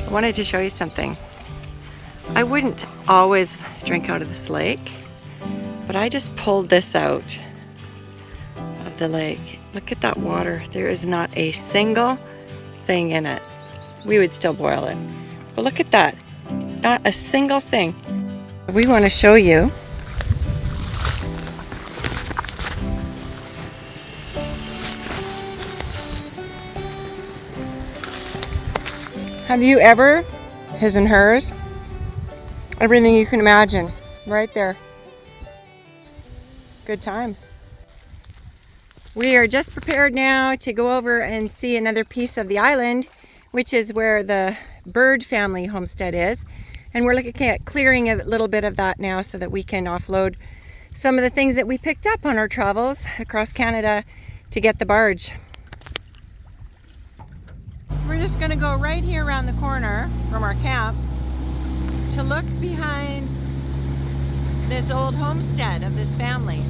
I wanted to show you something. I wouldn't always drink out of this lake, but I just pulled this out of the lake. Look at that water. There is not a single thing in it. We would still boil it, but look at that. Not a single thing. We want to show you have you ever, his and hers, everything you can imagine, right there. Good times. We are just prepared now to go over and see another piece of the island, which is where the bird family homestead is. And we're looking at clearing a little bit of that now so that we can offload some of the things that we picked up on our travels across Canada to get the barge. We're just going to go right here around the corner from our camp to look behind this old homestead of this family.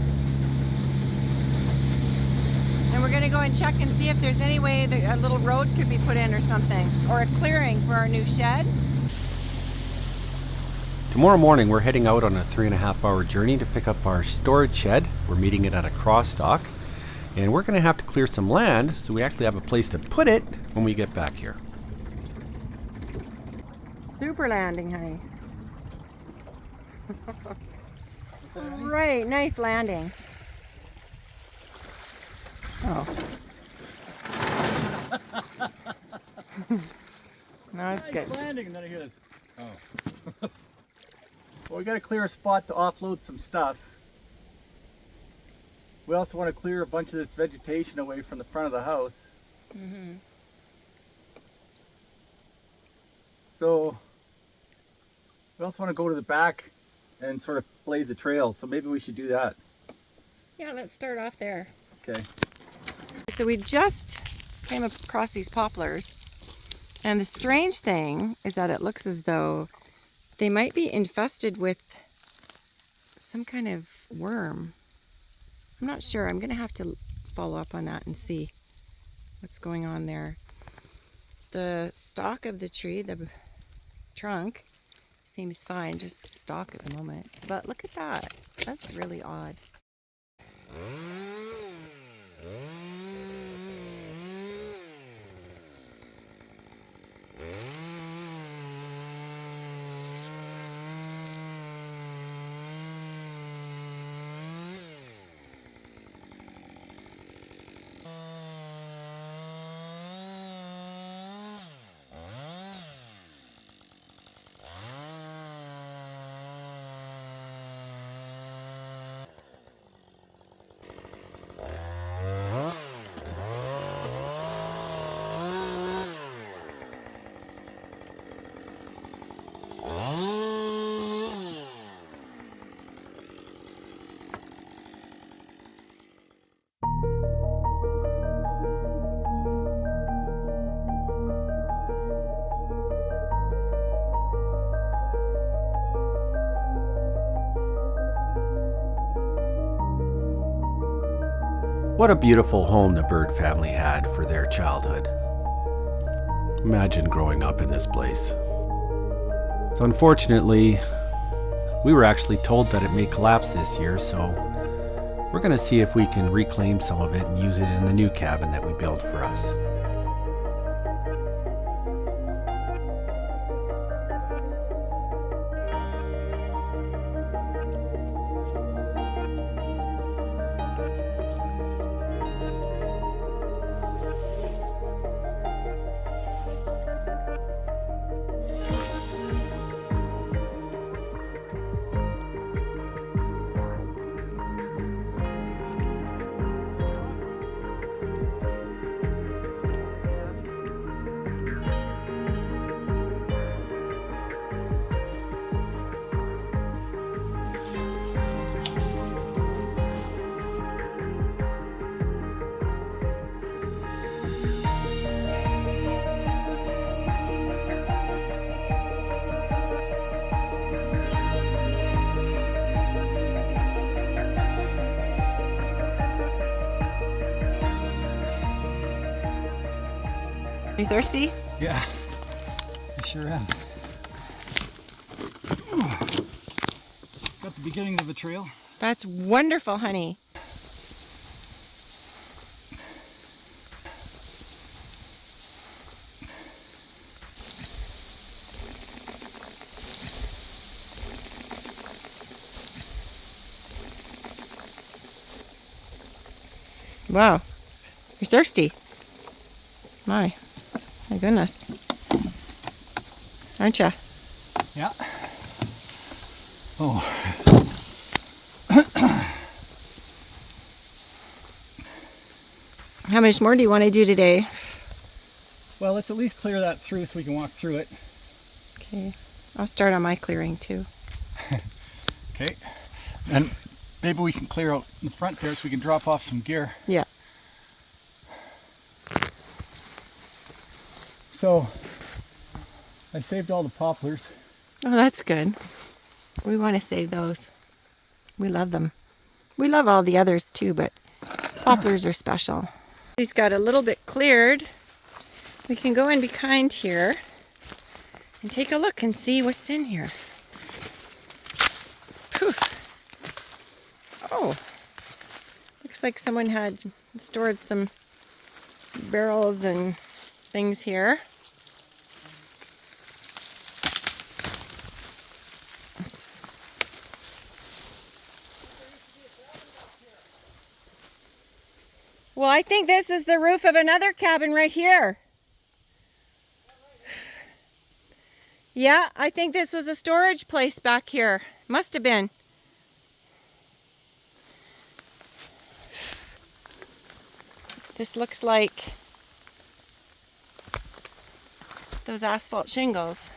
And we're going to go and check and see if there's any way that a little road could be put in or something, or a clearing for our new shed. Tomorrow morning we're heading out on a 3.5-hour journey to pick up our storage shed. We're meeting it at a cross dock. And we're going to have to clear some land so we actually have a place to put it when we get back here. Super landing, honey. Right, nice landing. Oh. No, it's good. Nice landing, and then I hear this. Oh. Well, we got to clear a spot to offload some stuff. We also want to clear a bunch of this vegetation away from the front of the house. Mm-hmm. So we also want to go to the back and sort of blaze the trail. So maybe we should do that. Yeah, let's start off there. Okay. So we just came across these poplars. And the strange thing is that it looks as though they might be infested with some kind of worm. I'm not sure. I'm going to have to follow up on that and see what's going on there. The stalk of the tree, the trunk, seems fine. Just stalk at the moment. But look at that. That's really odd. What a beautiful home the Bird family had for their childhood. Imagine growing up in this place. So unfortunately, we were actually told that it may collapse this year, so we're going to see if we can reclaim some of it and use it in the new cabin that we built for us. Are you thirsty? Yeah. sure am. Got the beginning of the trail. That's wonderful, honey. Wow, you're thirsty. My goodness. Aren't you? Yeah. Oh. How much more do you want to do today? Well, let's at least clear that through so we can walk through it. Okay, I'll start on my clearing too. Okay. And maybe we can clear out in the front there so we can drop off some gear. Yeah. So, I saved all the poplars. Oh, that's good. We want to save those. We love them. We love all the others too, but poplars are special. He's got a little bit cleared. We can go in behind here and take a look and see what's in here. Whew. Oh, looks like someone had stored some barrels and things here. Well, I think this is the roof of another cabin right here. Yeah, I think this was a storage place back here. Must have been. This looks like those asphalt shingles.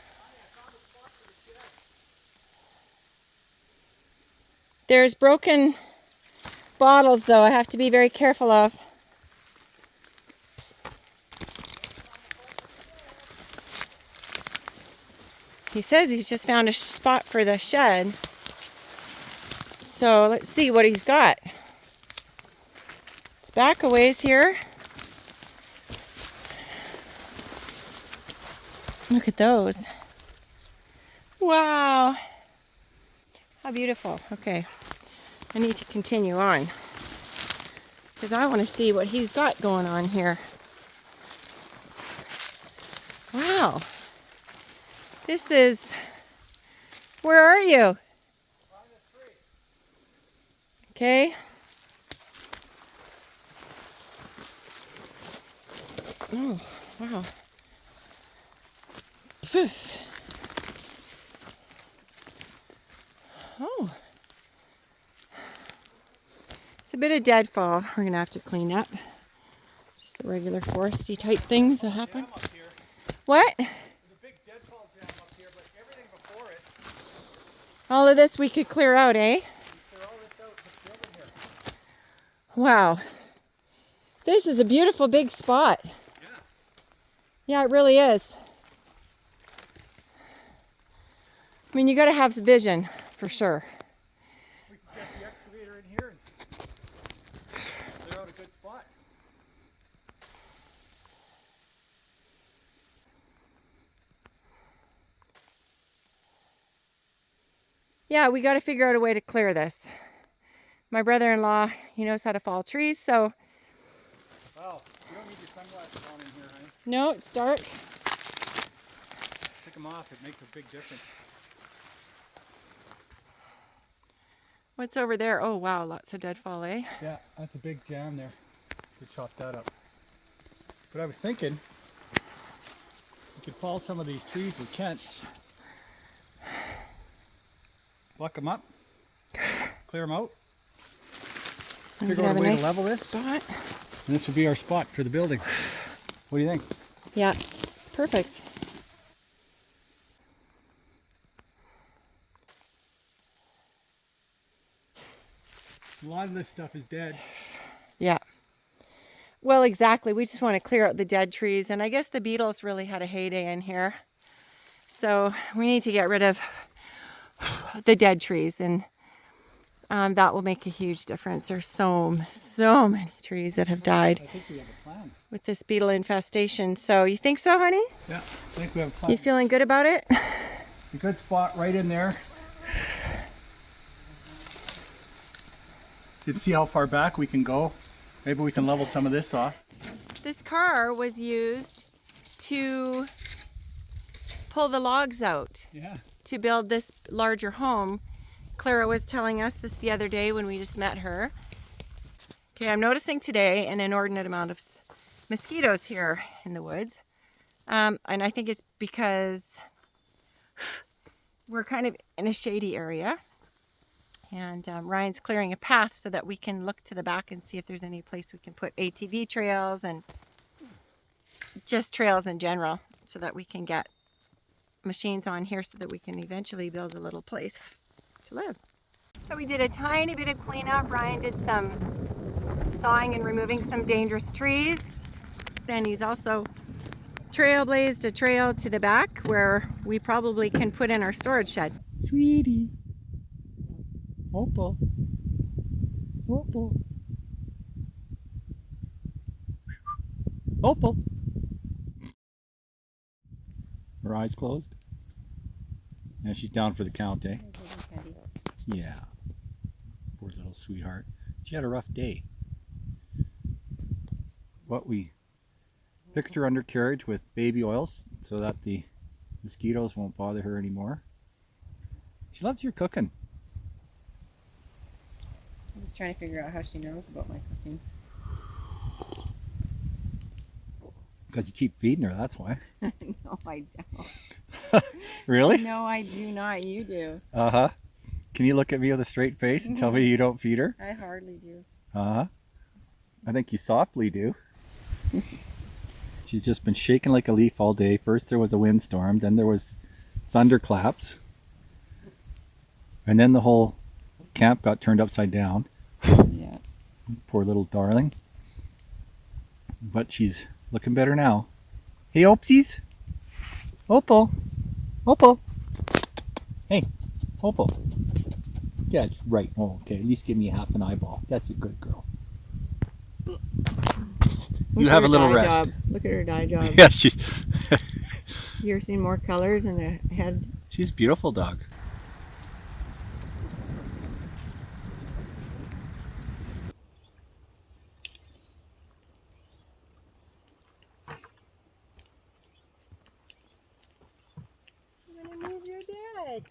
There's broken bottles though, I have to be very careful of. He says he's just found a spot for the shed. So let's see what he's got. It's back a ways here. Look at those. Wow. How beautiful. Okay. I need to continue on because I want to see what he's got going on here. Wow. This is, where are you? Okay. Oh, wow. Phew. Oh. It's a bit of deadfall we're going to have to clean up. Just the regular foresty type things that happen. What? All of this we could clear out, eh? Wow. This is a beautiful big spot. Yeah, it really is. I mean, you got to have some vision, for sure. We can get the excavator in here and clear out a good spot. Yeah, we got to figure out a way to clear this. My brother-in-law, he knows how to fall trees, so... Wow, you don't need your sunglasses on in here, honey. No, it's dark. Take them off, it makes a big difference. What's over there? Oh, wow, lots of deadfall, eh? Yeah, that's a big jam there. We chop that up. But I was thinking, we could fall some of these trees we can't. Pluck them up, clear them out, figure out a way to level this, spot. and this would be our spot for the building. What do you think? Yeah, perfect. A lot of this stuff is dead. Yeah. Well, exactly. We just want to clear out the dead trees, and I guess the beetles really had a heyday in here. So we need to get rid of the dead trees, and that will make a huge difference. There's so many trees that have died I think we have a plan. with this beetle infestation. So you think so, honey? Yeah, I think we have a plan. You feeling good about it? A good spot right in there. You can see how far back we can go. Maybe we can level some of this off. This car was used to pull the logs out Yeah. to build this larger home. Clara was telling us this the other day when we just met her. Okay, I'm noticing today an inordinate amount of mosquitoes here in the woods. And I think it's because we're kind of in a shady area. And Ryan's clearing a path so that we can look to the back and see if there's any place we can put ATV trails and just trails in general, so that we can get machines on here so that we can eventually build a little place to live. So we did a tiny bit of cleanup. Ryan did some sawing and removing some dangerous trees. Then he's also trailblazed a trail to the back where we probably can put in our storage shed. Sweetie. Opal. Opal. Opal. Her eyes closed. Yeah, she's down for the count, eh? Yeah. Poor little sweetheart. She had a rough day. What, we fixed her undercarriage with baby oils so that the mosquitoes won't bother her anymore. She loves your cooking. I'm just trying to figure out how she knows about my cooking. Because you keep feeding her, that's why. No, I don't. Really? No, I do not. You do. Uh-huh. Can you look at me with a straight face and tell me you don't feed her? I hardly do. Uh-huh. I think you softly do. She's just been shaking like a leaf all day. First there was a windstorm, then there was thunderclaps. And then the whole camp got turned upside down. Yeah. Poor little darling. But she's looking better now. Hey, Opsies. Opal. Opal. Hey, Opal. Yeah, it's right. Oh, okay. At least give me half an eyeball. That's a good girl. You have a little rest. Job. Look at her dye job. Yeah, she's You ever seen more colors in a head? she's a beautiful dog. I'm gonna miss your dad.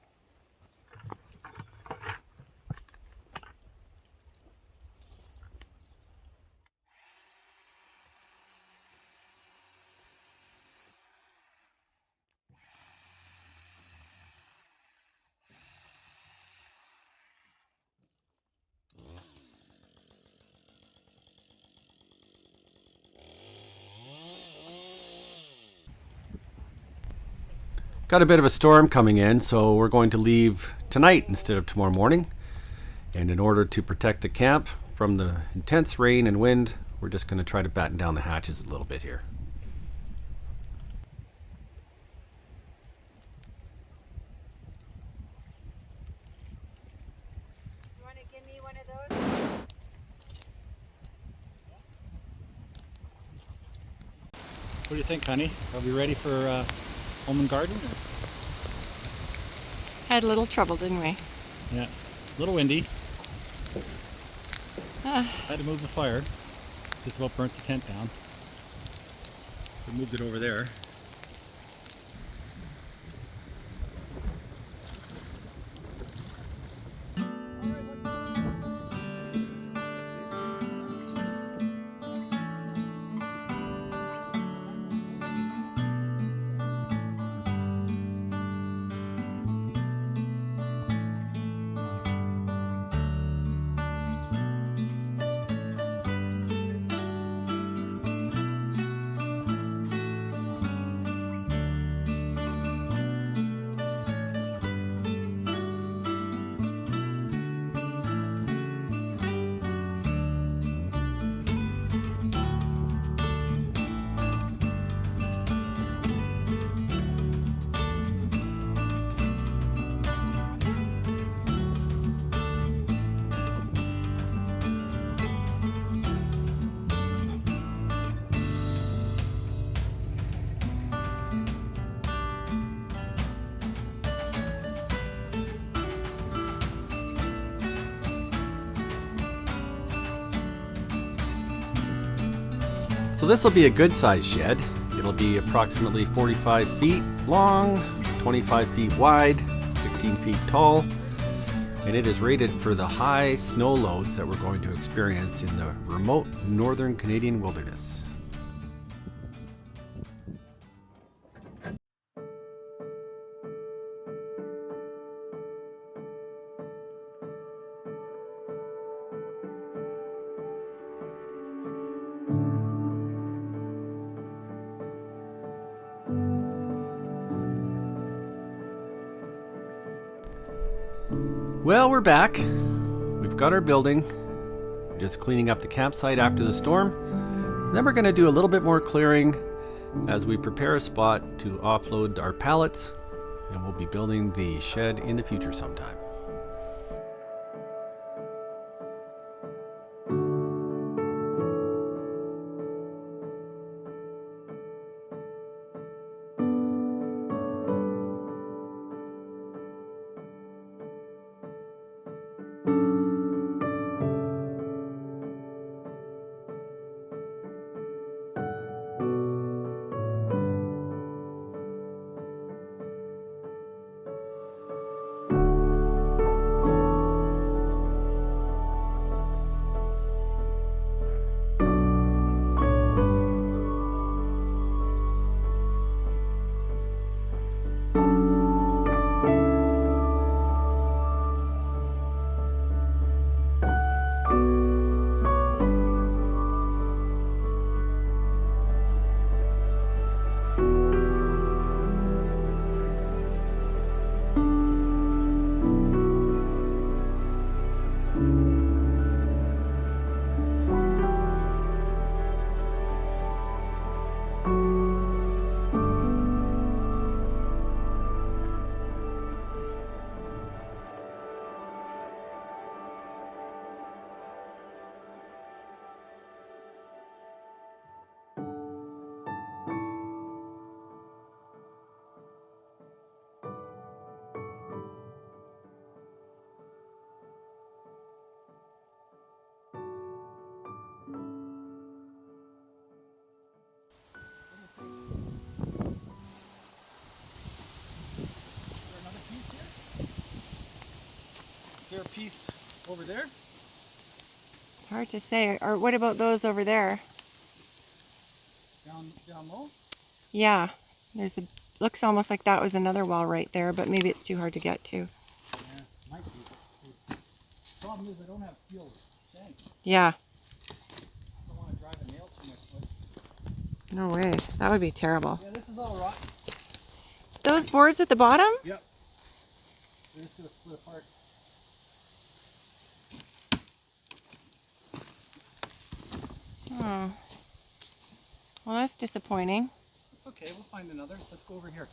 Got a bit of a storm coming in, so we're going to leave tonight instead of tomorrow morning. And in order to protect the camp from the intense rain and wind, we're just going to try to batten down the hatches a little bit here. You want to give me one of those? What do you think, honey? Are we ready for home and garden? Or? Had a little trouble, didn't we? Yeah, a little windy. Had to move the fire. Just about burnt the tent down. So moved it over there. So this will be a good sized shed. It'll be approximately 45 feet long, 25 feet wide, 16 feet tall, and it is rated for the high snow loads that we're going to experience in the remote northern Canadian wilderness. Well, we're back. We've got our building. We're just cleaning up the campsite after the storm. And then we're going to do a little bit more clearing as we prepare a spot to offload our pallets, and we'll be building the shed in the future sometime. Is there a piece over there? Hard to say. Or what about those over there? Down low? Yeah, there's a. Looks almost like that was another wall right there, but maybe it's too hard to get to. Yeah, might be. The problem is I don't have steel shanks. Yeah. I don't want to drive a nail through my foot. No way. That would be terrible. Yeah, this is all rotten. Those boards at the bottom? Yep. They're just going to split apart. Oh. Well, that's disappointing. It's okay, we'll find another. Let's go over here.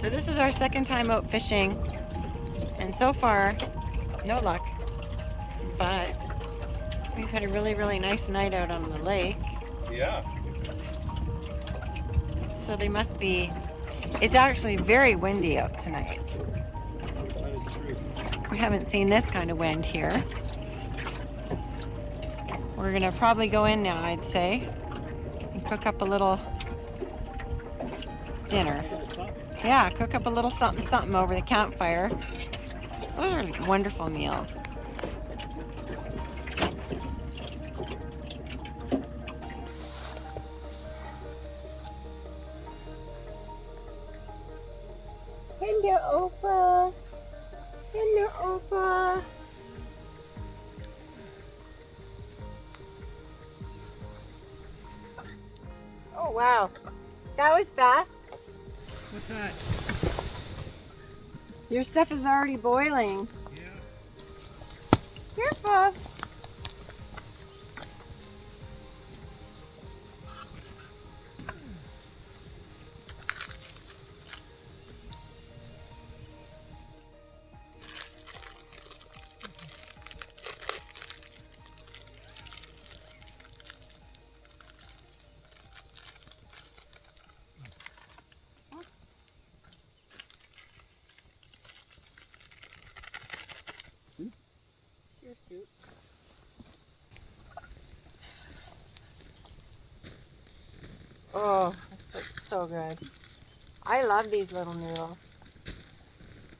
So this is our second time out fishing, and so far, no luck. But we've had a really, really nice night out on the lake. Yeah. So they must be It's actually very windy out tonight. That is true. We haven't seen this kind of wind here. We're gonna probably go in now, I'd say, and cook up a little dinner. Yeah, cook up a little something something over the campfire. Those are wonderful meals. Hello, Opa. Hello, Opa. Oh, wow. That was fast. What's that? Your stuff is already boiling. Yeah. Careful. Soup? It's your soup. Oh, this looks so good. I love these little noodles.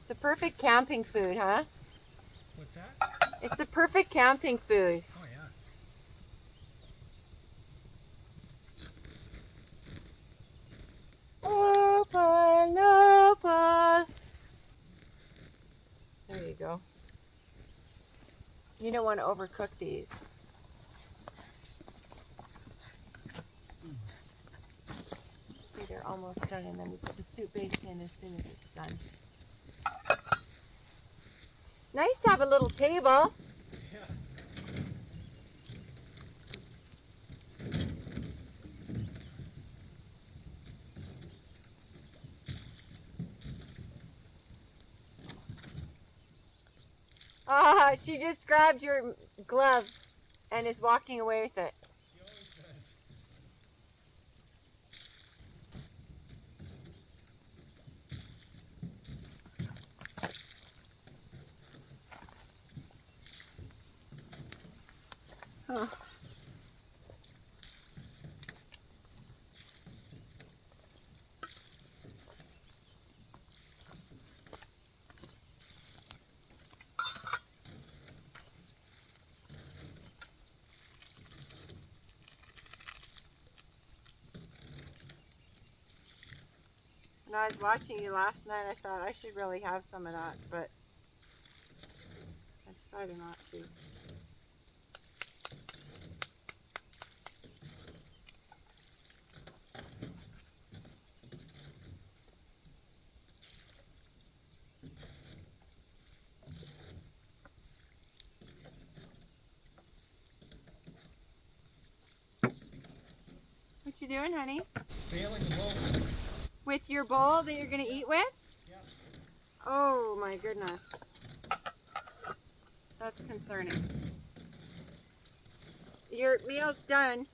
It's a perfect camping food, huh? What's that? It's the perfect camping food. Oh yeah. Open, open. There you go. You don't want to overcook these. See, they're almost done, and then we put the soup base in as soon as it's done. Nice to have a little table. Yeah. Ah, she just grabbed your glove and is walking away with it. She always does. Huh. When I was watching you last night, I thought I should really have some of that, but I decided not to. What you doing, honey? Bailing the boat. With your bowl that you're gonna eat with? Yeah. Oh my goodness. That's concerning. Your meal's done.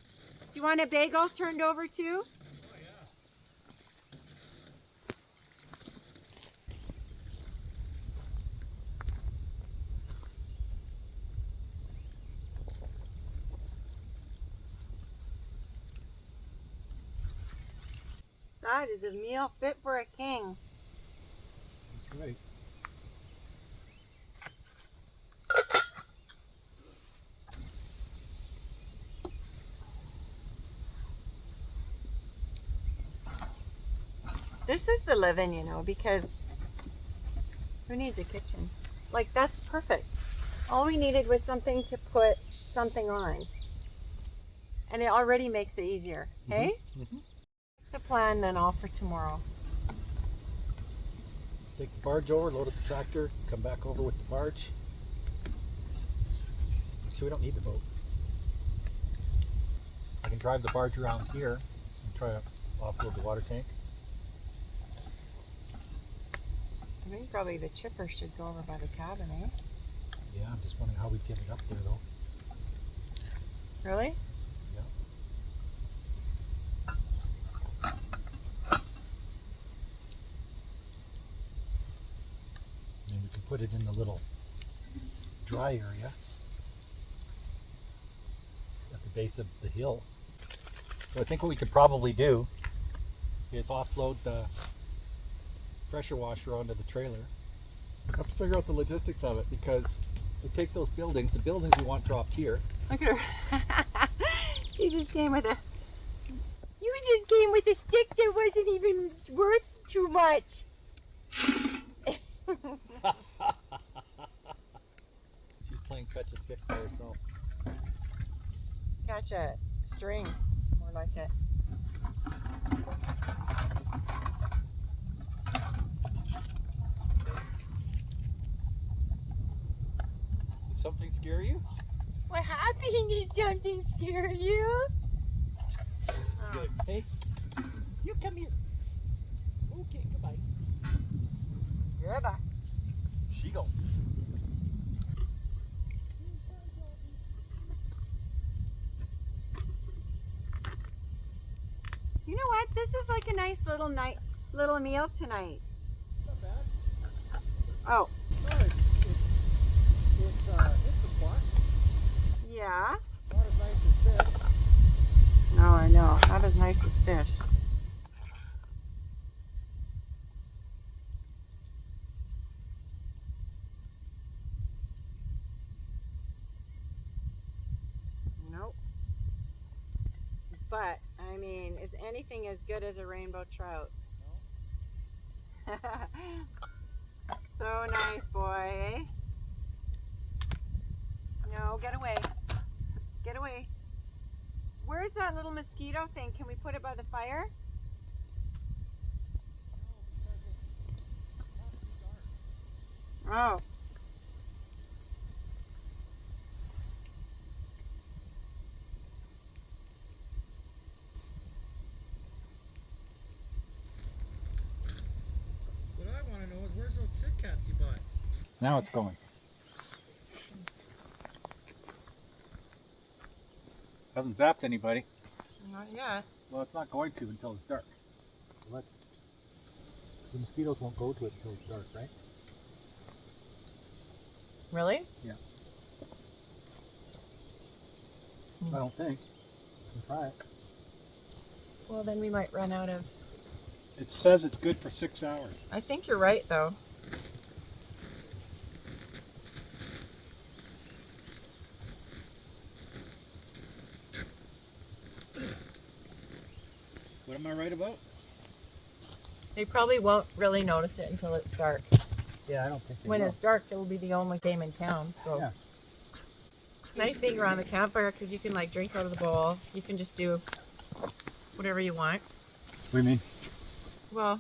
Do you want a bagel turned over too? Oh yeah. That is a meal fit for a king. That's right. This is the living, you know, because who needs a kitchen? Like, that's perfect. All we needed was something to put something on. And it already makes it easier. Hey? Mm-hmm. What's the plan then all for tomorrow? Take the barge over, load up the tractor, come back over with the barge. So we don't need the boat. I can drive the barge around here and try to offload the water tank. I think probably the chipper should go over by the cabin, eh? Yeah, I'm just wondering how we'd get it up there though. Really? Yeah. put it in the little dry area at the base of the hill. So I think what we could probably do is offload the pressure washer onto the trailer. I have to figure out the logistics of it, because we take those buildings, the buildings we want dropped here. Look at her. She just came with a... You just came with a stick that wasn't even worth too much. She's playing fetch a stick by herself. Catch a string, more like it. Did something scare you? What happened? Did something scare you? Good. Hey, you come here. Okay, goodbye. Goodbye. She go. You know what? This is like a nice little meal tonight. Not bad. Oh. No, it's a spot. Yeah. Not as nice as this. No, I know. Not as nice as fish. Nope. But, I mean, is anything as good as a rainbow trout? No. So nice, boy, eh? No, get away. Get away. Where's that little mosquito thing? Can we put it by the fire? Oh. What I want to know is where's those trick cats you bought? Now it's going. Hasn't zapped anybody. Not yet. Well, it's not going to until it's dark. So the mosquitoes won't go to it until it's dark, right? Really? Yeah. I don't think. You can try it. Well, then we might run out of... It says it's good for 6 hours. I think you're right, though. What am I right about? They probably won't really notice it until it's dark. Yeah, I don't think they When will. it's dark, it'll be the only game in town. So Yeah. nice being around the campfire because you can like drink out of the bowl. You can just do whatever you want. What do you mean? Well,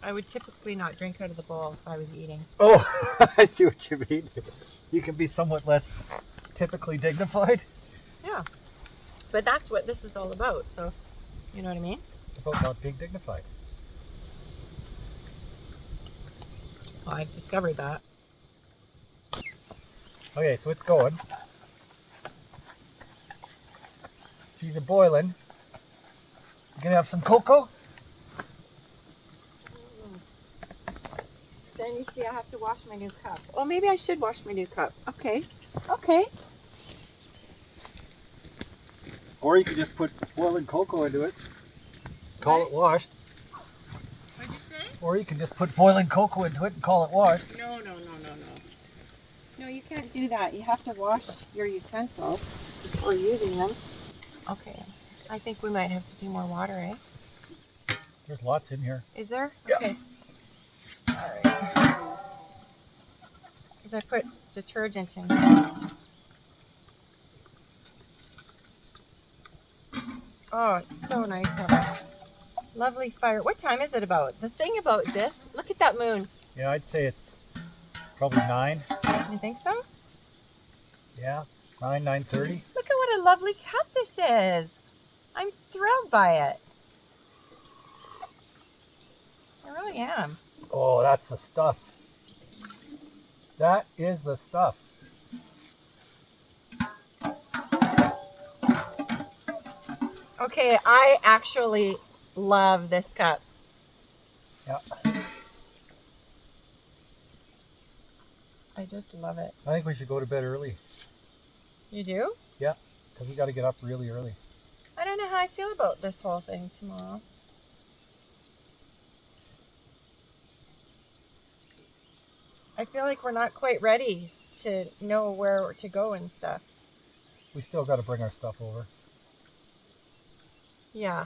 I would typically not drink out of the bowl if I was eating. Oh, I see what you mean. You can be somewhat less typically dignified. Yeah. But that's what this is all about. So, you know what I mean? It's about not being dignified. Well, I've discovered that. Okay, so it's going. She's a boiling. You gonna have some cocoa? Then you see I have to wash my new cup. Oh, maybe I should wash my new cup. Okay. Okay. Or you could just put boiling cocoa into it. Call it washed. What'd you say? Or you can just put boiling cocoa into it and call it washed. No. No, you can't do that. You have to wash your utensils before using them. Okay. I think we might have to do more water, eh? There's lots in here. Is there? Yeah. Okay. All right. Because I put detergent in here. Oh, it's so nice to have a lovely fire. What time is it about? The thing about this, look at that moon. Yeah, I'd say it's probably 9. You think so? Yeah, 9:30. Look at what a lovely cup this is. I'm thrilled by it. I really am. Oh, that's the stuff. That is the stuff. Okay, I actually love this cup. Yeah. I just love it. I think we should go to bed early. You do? Yeah, because we got to get up really early. I don't know how I feel about this whole thing tomorrow. I feel like we're not quite ready to know where to go and stuff. We still got to bring our stuff over. Yeah.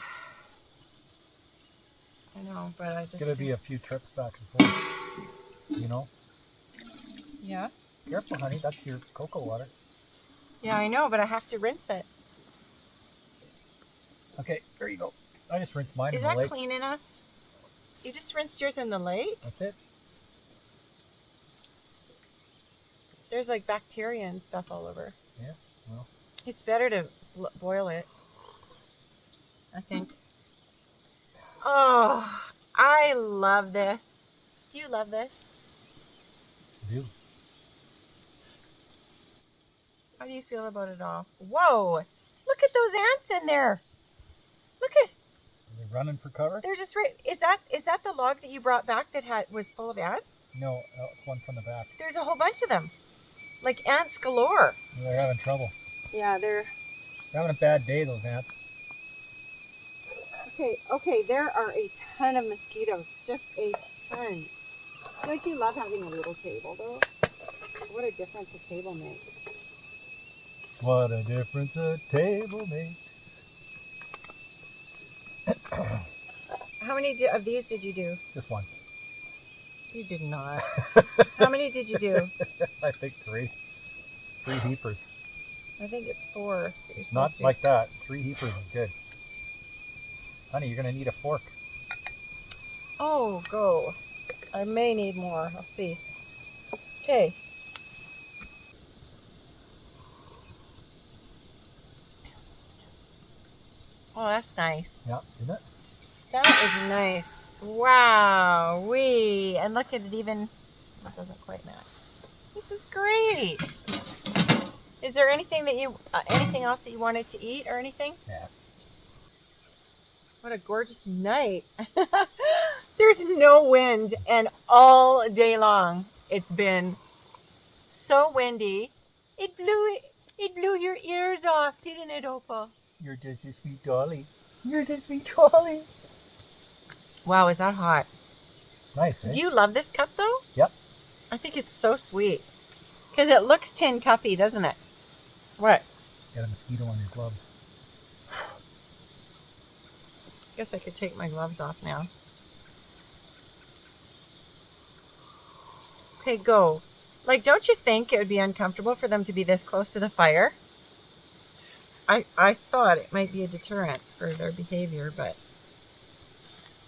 I know, but I just... It's going to be a few trips back and forth, you know? Yeah? Careful, honey. That's your cocoa water. Yeah, I know, but I have to rinse it. Okay, there you go. I just rinsed mine Is in the that lake. clean enough? You just rinsed yours in the lake? That's it. There's like bacteria and stuff all over. Yeah, well. It's better to boil it, I think. Oh, I love this. Do you love this? I do. How do you feel about it all? Whoa! Look at those ants in there. Look at. Are they running for cover? They're just right. Is that the log that you brought back that was full of ants? No, it's one from the back. There's a whole bunch of them, like ants galore. They're having trouble. Yeah, they're. They're having a bad day, those ants. Okay, there are a ton of mosquitoes. Just a ton. Don't you love having a little table, though? What a difference a table makes. What a difference a table makes. How many of these did you do? Just one. You did not. How many did you do? I think 3. 3 heapers. I think it's 4. That you're Not supposed to. like that. 3 heapers is good. Honey, you're going to need a fork. Oh, go. I may need more. I'll see. Okay. Oh, that's nice. Yeah, isn't it? That is nice. Wow. Wee. And look at it even. It doesn't quite match. This is great. Is there anything that anything else that you wanted to eat or anything? Yeah. What a gorgeous night. There's no wind, and all day long it's been so windy. It blew your ears off, didn't it, Opal? You're just a sweet dolly. You're just a sweet dolly. Wow, is that hot? It's nice, eh? Do you love this cup, though? Yep. I think it's so sweet. Because it looks tin cuppy, doesn't it? What? Got a mosquito on your glove. Guess I could take my gloves off now. Okay, go. Like, don't you think it would be uncomfortable for them to be this close to the fire? I thought it might be a deterrent for their behavior, but...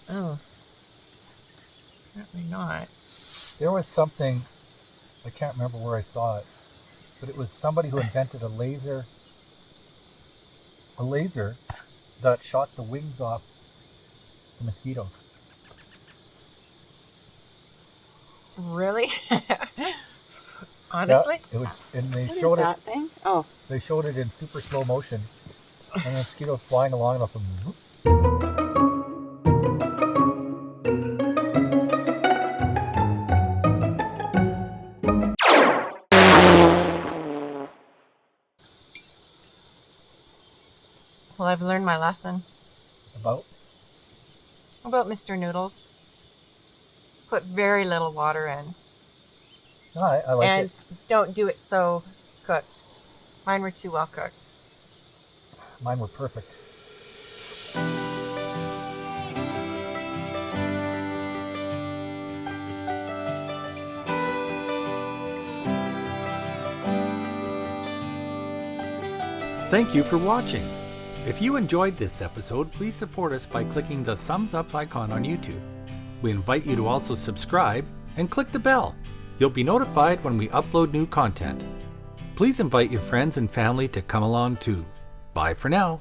Oh. Apparently not. There was something, I can't remember where I saw it, but it was somebody who invented a laser that shot the wings off the mosquitoes. Really? Honestly? Yeah, and they What showed is that thing? Oh. They showed it in super slow motion, and the mosquitoes flying along and all of a sudden, whoop. Well, I've learned my lesson about Mr. Noodles. Put very little water in. No, I like and it. Don't do it so cooked. Mine were too well cooked. Mine were perfect. Thank you for watching. If you enjoyed this episode, please support us by clicking the thumbs up icon on YouTube. We invite you to also subscribe and click the bell. You'll be notified when we upload new content. Please invite your friends and family to come along too. Bye for now.